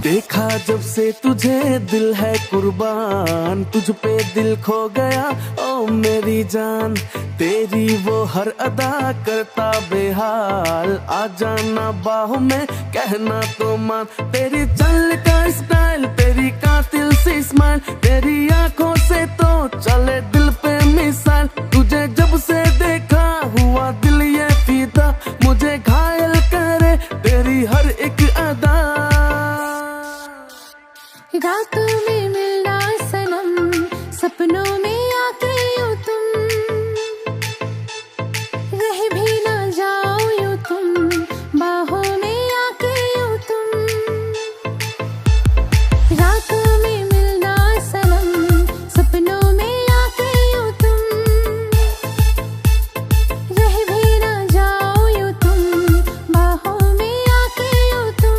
देखा जब से तुझे दिल है कुर्बान, तुझ पे दिल खो गया ओ मेरी जान। तेरी वो हर अदा करता बेहाल, आ जाना बाहों में कहना तो मान। तेरी चल का स्टाइल, तेरी कातिल सी स्माइल, तेरी आंखों से तो चले दिल पे मिसाइल। तुझे जब से देखा हुआ दिल ये फीदा, मुझे घायल करे तेरी हर एक अदा। रातों में मिलना सनम, सपनों में आके यूं तुम रह भी ना जाओ यूं तुम, बाहों में आके यूं तुम। रातों में मिलना सनम, सपनों में आके यूं तुम रह भी ना जाओ यूं तुम, बाहों में आके यूं तुम।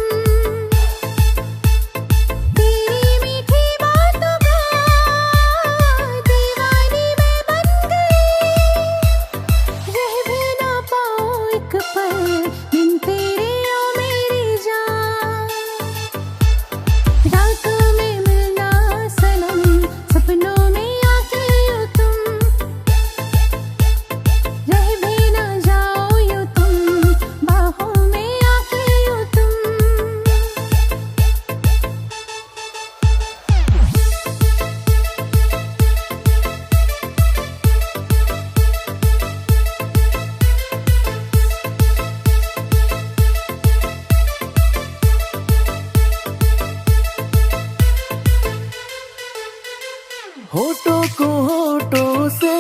होठों को होठों से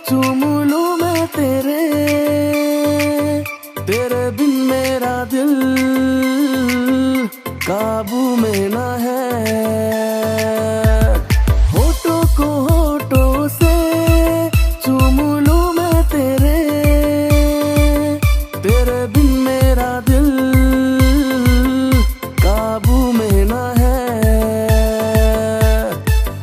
चूम लूं मैं तेरे, तेरे बिन मेरा दिल काबू में ना है। होठों को होठों से चूम लूं मैं तेरे, तेरे बिन मेरा दिल काबू में ना है।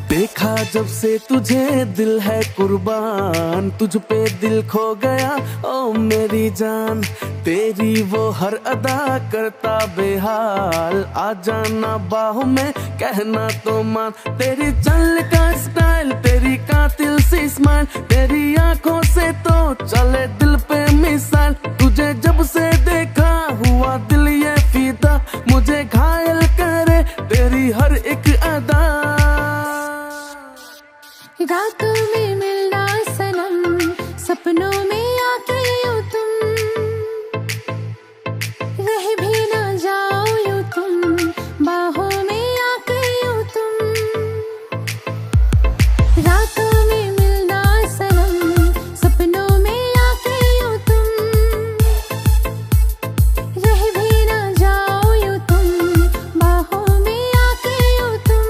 देखा जब से तुझे दिल है कुर्बान, तुझ पे दिल खो गया ओ मेरी जान। तेरी वो हर अदा करता बेहाल, आ जाना बाहों में कहना तो मान। तेरी चल का स्टाइल, तेरी कातिल सी स्माइल, तेरी आंखों से तो चले दिल पे मिसाइल। तुझे जब से देखा हुआ दिल ये फीदा, मुझे घायल करे तेरी हर एक अदा। रातों में मिलना सनम, सपनों में आके यूं तुम रह भी ना जाओ यूं तुम, बाहों में आके यूं तुम। रातों में मिलना सनम, सपनों में आके यूं तुम रह भी ना जाओ यूं तुम, बाहों में आके यूं तुम।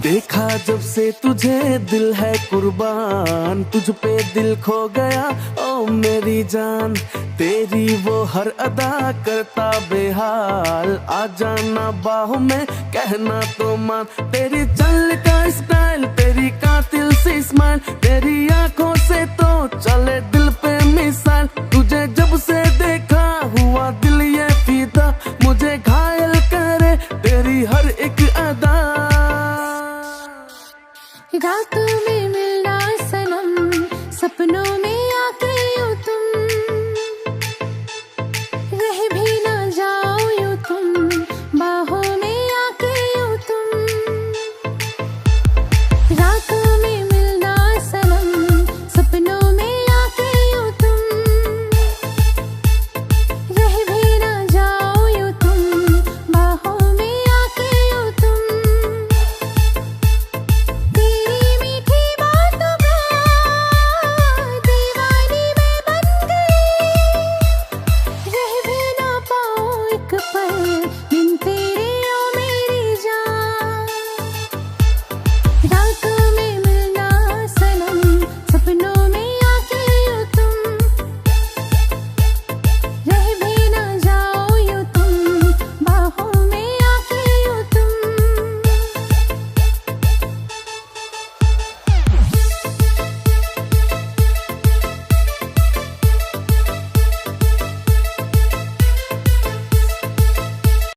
देखा जब से तुझे दिल है कुर्बान, तुझ पे दिल खो गया ओ मेरी जान। तेरी वो हर अदा करता बेहाल, आ जाना बाहों में कहना तो मान। तेरी चल का स्टाइल, तेरी कातिल सी स्माइल, तेरी आंखों से तो चले दिल पे मिसाइल। तुझे जब से देखा हुआ दिल ये फीदा, मुझे घायल करे तेरी हर एक अदा। रातों में मिलना सनम, सपनों में